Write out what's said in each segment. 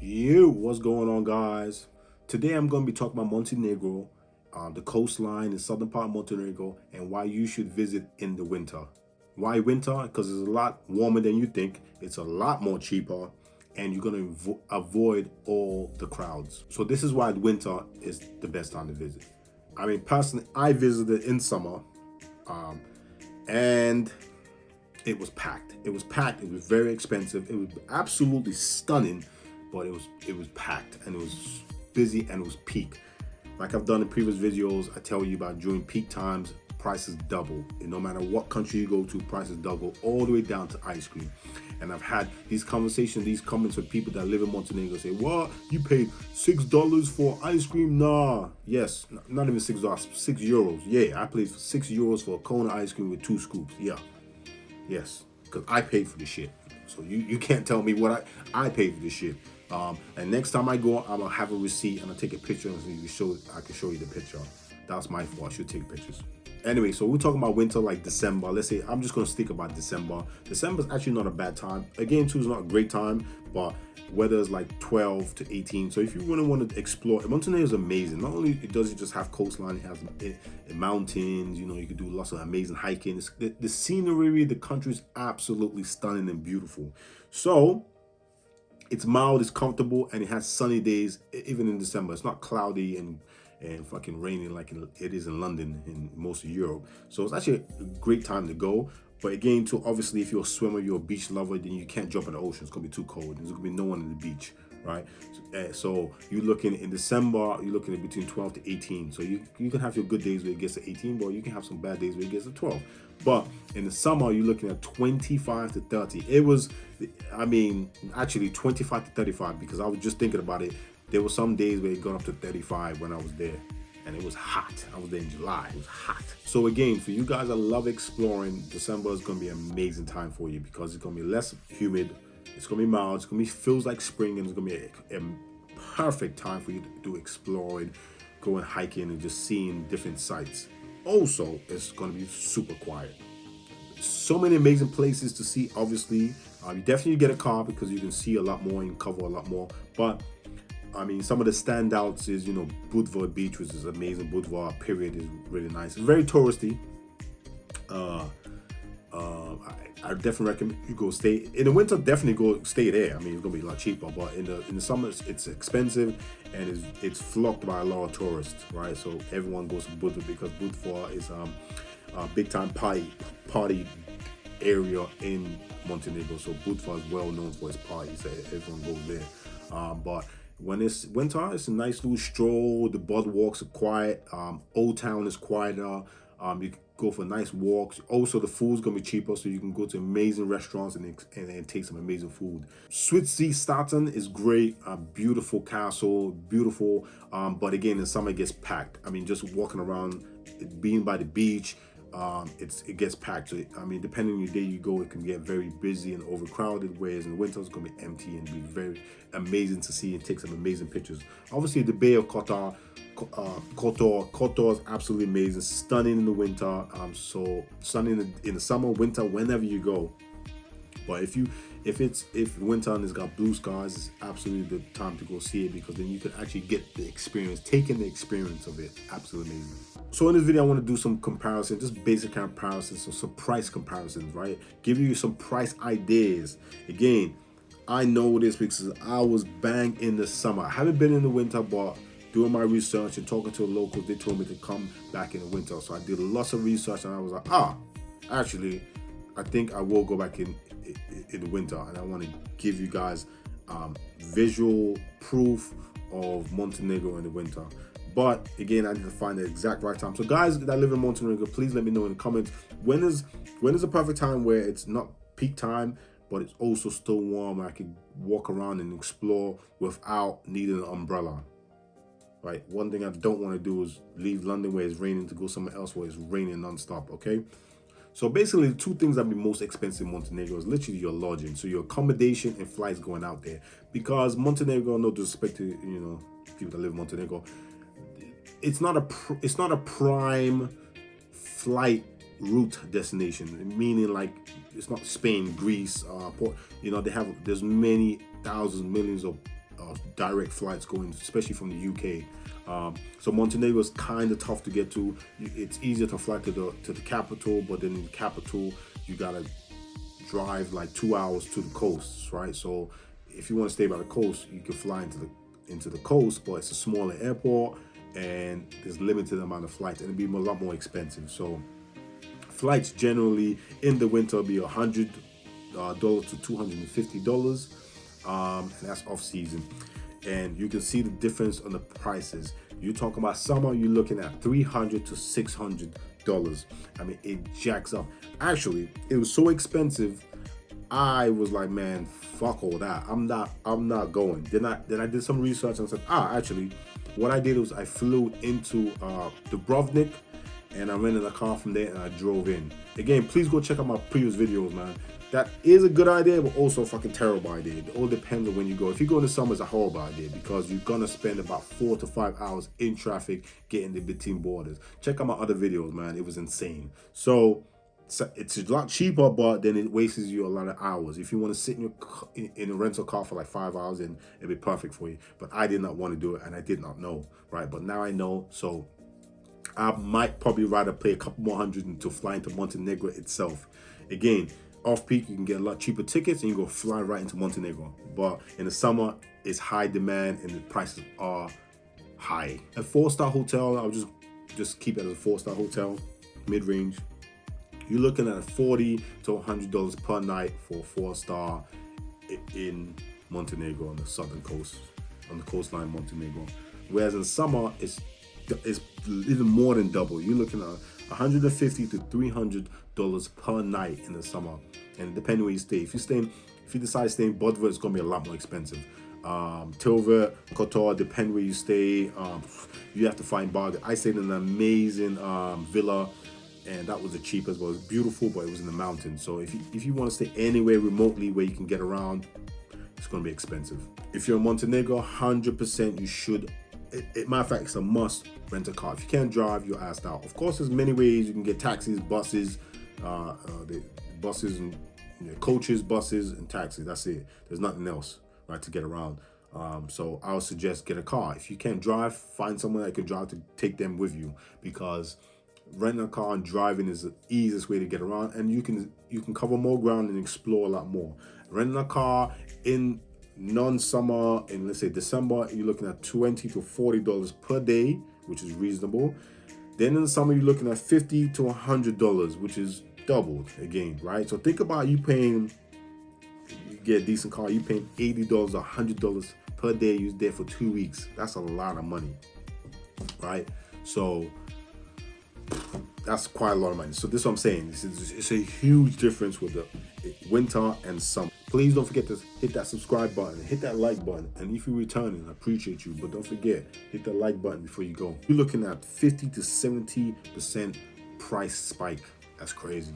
What's going on, guys? Today I'm going to be talking about Montenegro, the coastline in southern part of Montenegro, and why you should visit in the winter. Why winter? Because it's a lot warmer than you think. It's a lot more cheaper, and you're going to avoid all the crowds. So this is why winter is the best time to visit. I mean, personally, I visited in summer, and it was packed. It was packed. It was very expensive. It was absolutely stunning, but it was packed and it was busy and it was peak. Like I've done in previous videos, I tell you about during peak times, prices double. And no matter what country you go to, prices double all the way down to ice cream. And I've had these conversations, these comments with people that live in Montenegro say, "What? You paid $6 for ice cream?" Nah. Yes, not even $6, €6. Yeah, I paid €6 for a cone of ice cream with 2 scoops. Yeah. Yes, because I paid for this shit. So you can't tell me what I paid for this shit. And next time I go, I'm gonna have a receipt and I'll take a picture and I can show you the picture. That's my fault. I should take pictures. Anyway, so we're talking about winter, like December. Let's say I'm just gonna stick about December. December's actually not a bad time. Again, too, is not a great time, but weather is like 12 to 18. So if you really want to explore, Montenegro is amazing. Not only does it just have coastline, it has mountains. You know, you can do lots of amazing hiking. The scenery, the country is absolutely stunning and beautiful. So it's mild, it's comfortable, and it has sunny days even in December. It's not cloudy and fucking raining like it is in London and most of Europe. So it's actually a great time to go. But again, too, obviously, if you're a swimmer, you're a beach lover, then you can't jump in the ocean. It's gonna be too cold. There's gonna be no one in the beach, right? So you're looking in December, you're looking at between 12 to 18. So you can have your good days where it gets to 18, but you can have some bad days where it gets to 12. But in the summer, you're looking at 25 to 30. It was, I mean, actually 25 to 35, because I was just thinking about it. There were some days where it got up to 35 when I was there, and it was hot. I was there in July. It was hot. So again, for you guys that love exploring, December is going to be an amazing time for you because it's going to be less humid. It's going to be mild. It's going to be feels like spring, and it's going to be a perfect time for you to do exploring, going hiking, and just seeing different sights. Also, it's going to be super quiet. So many amazing places to see. Obviously, you definitely get a car because you can see a lot more and cover a lot more. But I mean, some of the standouts is, Budva Beach, which is amazing. Budva, period, is really nice. It's very touristy. I definitely recommend you go stay. In the winter, definitely go stay there. I mean, it's going to be a lot cheaper. But in the summer, it's expensive and it's flocked by a lot of tourists, right? So everyone goes to Budva because Budva is a big-time party area in Montenegro. So Budva is well known for its parties. So everyone goes there. But when it's winter, it's a nice little stroll. The boardwalks are quiet. Old Town is quieter. You can go for nice walks. Also, the food's gonna be cheaper, so you can go to amazing restaurants and take some amazing food. Switsea Staten is great. A beautiful castle, beautiful. But again, in summer it gets packed. I mean, just walking around, being by the beach, it gets packed. So I mean, depending on your day you go, it can get very busy and overcrowded. Whereas in the winter, it's gonna be empty and be very amazing to see and take some amazing pictures. Obviously, the Bay of Kotor is absolutely amazing, stunning in the winter. So stunning in the summer, winter, whenever you go. But if winter and it's got blue skies, it's absolutely the time to go see it because then you can actually get the experience, taking the experience of it. Absolutely amazing. So in this video, I want to do some comparisons, just basic comparisons, some price comparisons, right? Give you some price ideas. Again, I know this because I was bang in the summer. I haven't been in the winter, but doing my research and talking to the locals, they told me to come back in the winter. So I did lots of research and I was like, actually, I think I will go back in the winter, and I want to give you guys visual proof of Montenegro in the winter. But again, I need to find the exact right time. So guys that live in Montenegro, please let me know in the comments when is the perfect time where it's not peak time, but it's also still warm. I can walk around and explore without needing an umbrella. Right. One thing I don't want to do is leave London where it's raining to go somewhere else where it's raining nonstop. Okay. So basically, the 2 things that be most expensive in Montenegro is literally your lodging, so your accommodation and flights going out there. Because Montenegro, no disrespect to people that live in Montenegro, it's not a prime flight route destination. Meaning, like, it's not Spain, Greece, there's many thousands, millions of direct flights going, especially from the UK. So Montenegro is kind of tough to get to. It's easier to fly to the capital, but then in the capital you gotta drive like 2 hours to the coast, right? So if you want to stay by the coast, you can fly into the coast, but it's a smaller airport and there's limited amount of flights, and it'll be a lot more expensive. So flights generally in the winter will be $100 to $250, and that's off season. And you can see the difference on the prices. You're talking about summer, you're looking at $300 to $600. I mean, it jacks up. Actually, it was so expensive, I was like, man, fuck all that. I'm not going. Then I did some research and said, actually, what I did was I flew into Dubrovnik, and I rented a car from there and I drove in. Again, please go check out my previous videos, man. That is a good idea, but also a fucking terrible idea. It all depends on when you go. If you go in the summer, it's a horrible idea because you're gonna spend about 4 to 5 hours in traffic getting between borders. Check out my other videos, man. It was insane. So it's a lot cheaper, but then it wastes you a lot of hours. If you want to sit in a rental car for like 5 hours, then it'd be perfect for you. But I did not want to do it, and I did not know, right? But now I know, so I might probably rather pay a couple more hundred to fly into Montenegro itself. Again, off-peak, you can get a lot cheaper tickets and you go fly right into Montenegro. But in the summer, it's high demand and the prices are high. A 4-star hotel, I'll just keep it as a 4-star hotel, mid-range. You're looking at $40 to $100 per night for a 4-star in Montenegro on the southern coast, on the coastline of Montenegro. Whereas in summer, it's even more than double. You're looking at $150 to $300 per night in the summer, and depending where you stay. If you decide to stay in Budva, it's gonna be a lot more expensive. Tilva, Kotor, depend where you stay. You have to find bargain. I stayed in an amazing villa, and that was the cheapest. But it was beautiful, but it was in the mountains. So if you want to stay anywhere remotely where you can get around, it's gonna be expensive. If you're in Montenegro, 100% you should. Matter of fact, it's a must rent a car. If you can't drive, you're asked out. Of course, there's many ways you can get taxis, buses, the buses and coaches, buses and taxis. That's it. There's nothing else, right, to get around. So I would suggest get a car. If you can't drive, find someone that can drive to take them with you, because renting a car and driving is the easiest way to get around, and you can cover more ground and explore a lot more. Renting a car in non-summer, in let's say December, you're looking at $20 to $40 per day, which is reasonable. Then in the summer, you're looking at $50 to $100, which is doubled again, right? So think about you get a decent car, you paying $80 or $100 per day. You're there for 2 weeks. That's a lot of money, right? So that's quite a lot of money. So this is what I'm saying. It's a huge difference with the winter and summer. Please don't forget to hit that subscribe button, hit that like button, and if you're returning, I appreciate you, but don't forget, hit the like button before you go. You're looking at 50 to 70% price spike. That's crazy.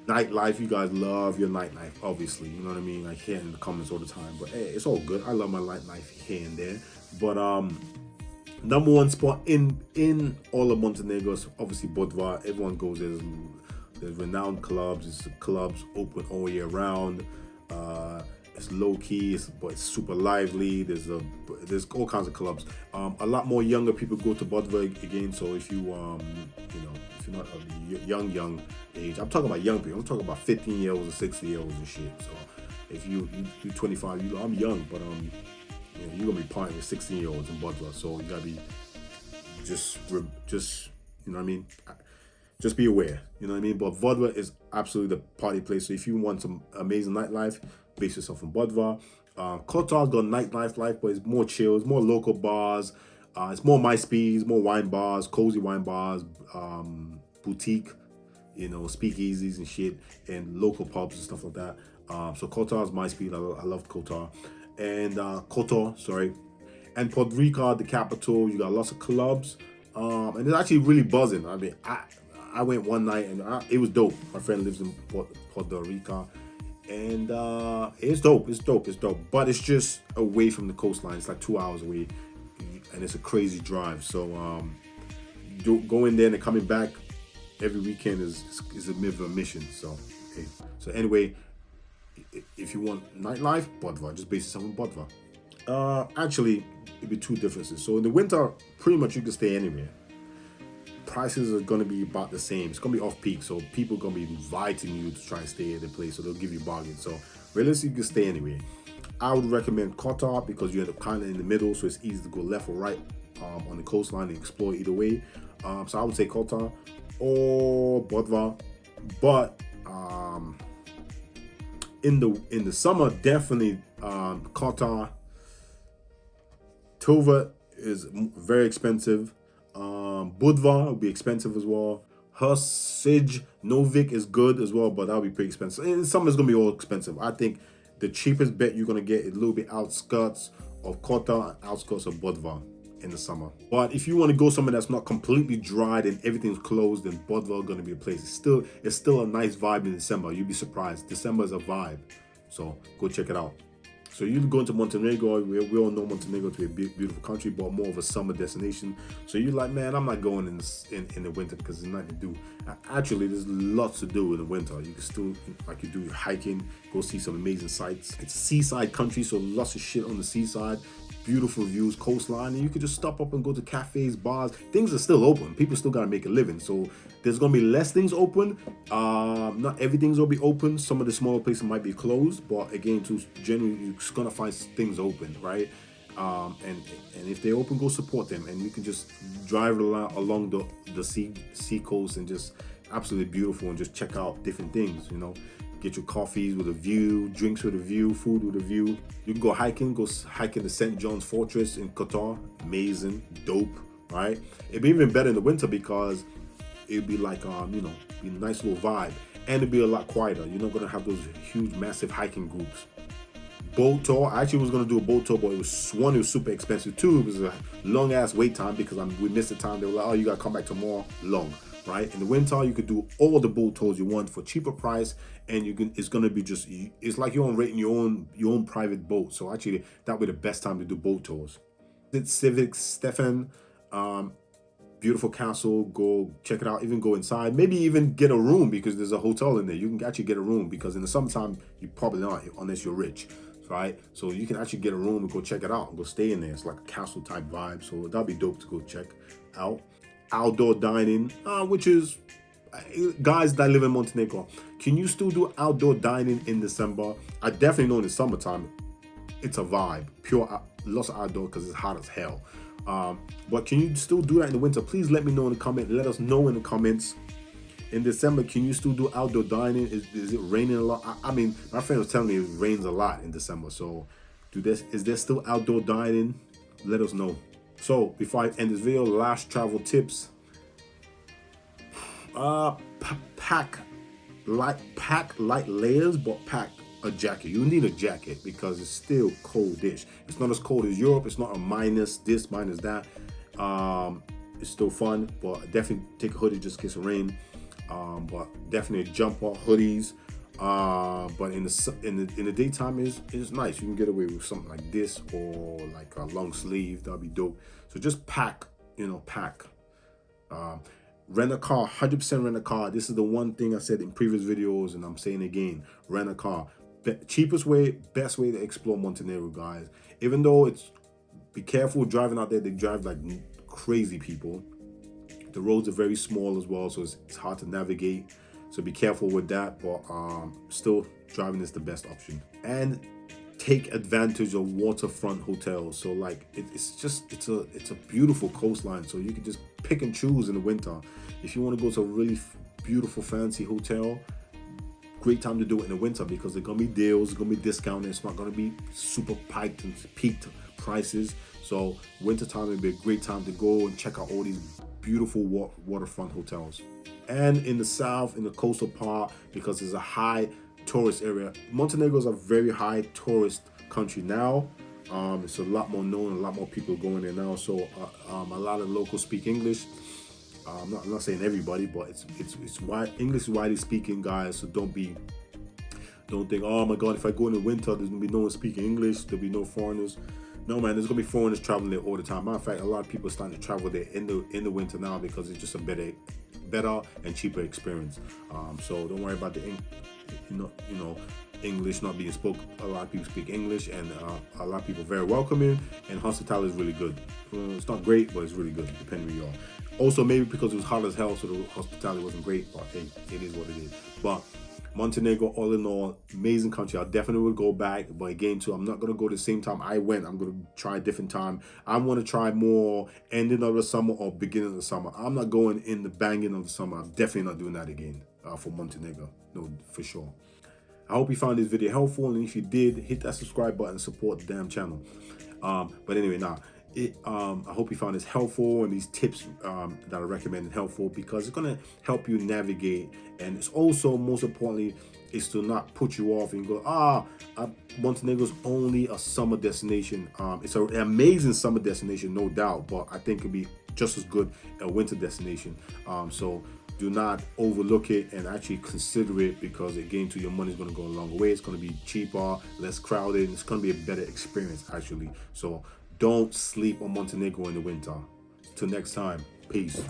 Nightlife, you guys love your nightlife, obviously, you know what I mean? I hear it in the comments all the time, but hey, it's all good. I love my nightlife here and there. But number one spot in all of Montenegro is obviously Budva. Everyone goes there. There's renowned clubs. It's clubs open all year round. It's low key, but it's super lively. There's all kinds of clubs. A lot more younger people go to Budva again. So if you if you're not a young age, I'm talking about young people. I'm talking about 15-year-olds and 60-year-olds and shit. So if you're 25, I'm young, but you're gonna be partying with 16-year-olds in Budva. So you gotta be just you know what I mean. Just be aware, you know what I mean? But Budva is absolutely the party place. So if you want some amazing nightlife, base yourself in Budva. Kotor's got nightlife, but it's more chill. It's more local bars. It's more my speeds, more wine bars, cozy wine bars, boutique, speakeasies and shit, and local pubs and stuff like that. So Kotor's my speed. I love Kotor. And Kotor, sorry. And Podgorica, the capital, you got lots of clubs. And it's actually really buzzing. I mean, I went one night and it was dope. My friend lives in Podgorica, and it's dope. It's dope. But it's just away from the coastline. It's like 2 hours away, and it's a crazy drive. So going there and coming back every weekend is a bit of a mission. So anyway, if you want nightlife, Budva, just base yourself in Budva. Actually, it'd be two differences. So in the winter, pretty much you can stay anywhere. Prices are gonna be about the same. It's gonna be off peak, so people are gonna be inviting you to try and stay at the place, so they'll give you bargains. So realistically, you can stay anywhere. I would recommend Kotor because you're kind of in the middle, so it's easy to go left or right on the coastline and explore either way. So I would say Kotor or Budva, but in the summer, definitely Kotor. Tova is very expensive. Budva will be expensive as well. Hussij Novik is good as well, but that'll be pretty expensive. And summer is gonna be all expensive. I think the cheapest bet you're gonna get is a little bit outskirts of Kotor and outskirts of Budva in the summer. But if you want to go somewhere that's not completely dried and everything's closed, then Budva is gonna be a place. It's still a nice vibe in December. You'd be surprised. December is a vibe, so go check it out. So you go into Montenegro. We all know Montenegro to be a beautiful country, but more of a summer destination. So you're like, man, I'm not going in the winter because there's nothing to do. Actually, there's lots to do in the winter. You can still, like you do hiking, go see some amazing sights. It's a seaside country, so lots of shit on the seaside. Beautiful views, coastline, and you could just stop up and go to cafes, bars. Things are still open. People still gotta make a living. So there's gonna be less things open. Not everything's gonna be open. Some of the smaller places might be closed, but again, too, generally you're just gonna find things open, right? And if they open, go support them, and you can just drive along the sea coast and just absolutely beautiful, and just check out different things, you know. Get your coffees with a view, drinks with a view, food with a view. You can go hiking to St. John's Fortress in Kotor. Amazing, dope, right? It'd be even better in the winter because it'd be like, be a nice little vibe. And it'd be a lot quieter. You're not gonna have those huge, massive hiking groups. Boat tour, I actually was gonna do a boat tour, but it was super expensive. Two, it was a long ass wait time because we missed the time. They were like, oh, you gotta come back tomorrow. Long. Right? In the winter, you could do all the boat tours you want for cheaper price, and it's gonna be it's like you're renting your own private boat. So actually, that would be the best time to do boat tours. It's Civic Stefan, beautiful castle. Go check it out. Even go inside. Maybe even get a room because there's a hotel in there. You can actually get a room because in the summertime you probably not unless you're rich, right? So you can actually get a room and go check it out and go stay in there. It's like a castle type vibe. So that'd be dope to go check out. Outdoor dining, which is guys that live in Montenegro, can you still do outdoor dining in December? I definitely know in the summertime it's a vibe, lots of outdoor because it's hot as hell. But can you still do that in the winter? Please let me know in the comment. Let us know in the comments. In December, can you still do outdoor dining? Is it raining a lot? I mean, my friend was telling me it rains a lot in December. So is there still outdoor dining? Let us know. So before I end this video, last travel tips. Pack light layers, but pack a jacket. You need a jacket because it's still coldish. It's not as cold as Europe. It's not a minus this, minus that. It's still fun, but definitely take a hoodie just in case of rain. But definitely a jumper, hoodies. But in the daytime is nice. You can get away with something like this or like a long sleeve. That'll be dope. So just pack. Rent a car, 100% rent a car. This is the one thing I said in previous videos, and I'm saying again: rent a car. Cheapest way, best way to explore Montenegro, guys. Even though be careful driving out there. They drive like crazy people. The roads are very small as well, so it's hard to navigate. So be careful with that, but still driving is the best option. And take advantage of waterfront hotels. So like it's a beautiful coastline, so you can just pick and choose in the winter. If you want to go to a really beautiful fancy hotel, great time to do it in the winter because there's gonna be deals, it's gonna be discounted, it's not gonna be super peaked prices. So wintertime would be a great time to go and check out all these beautiful waterfront hotels. And in the south, in the coastal part, because it's a high tourist area. Montenegro is a very high tourist country now. It's a lot more known, a lot more people going there now. So a lot of locals speak English. I'm not saying everybody, but it's wide. English is widely speaking, guys. So don't think, oh my God, if I go in the winter, there's gonna be no one speaking English. There'll be no foreigners. No man, there's gonna be foreigners traveling there all the time. Matter of fact, a lot of people are starting to travel there in the winter now because it's just a better and cheaper experience. So don't worry about English not being spoke. A lot of people speak English, and a lot of people are very welcoming, and hospitality is really good. It's not great, but it's really good depending where you are. Also, maybe because it was hot as hell, so the hospitality wasn't great, but hey, it is what it is. But Montenegro, all in all, amazing country. I definitely will go back, but again, too, I'm not gonna go the same time I went. I'm gonna try a different time. I want to try more ending of the summer or beginning of the summer. I'm not going in the banging of the summer. I'm definitely not doing that again for Montenegro. No, for sure. I hope you found this video helpful, and if you did, hit that subscribe button and support the damn channel. But anyway, now. I hope you found this helpful, and these tips that I recommend helpful, because it's gonna help you navigate, and it's also, most importantly, is to not put you off and go, Montenegro's only a summer destination. It's an amazing summer destination, no doubt, but I think it'd be just as good a winter destination. So do not overlook it, and actually consider it, because again, your money's going to go a longer way. It's going to be cheaper, less crowded, and it's going to be a better experience actually. So don't sleep on Montenegro in the winter. Till next time, peace.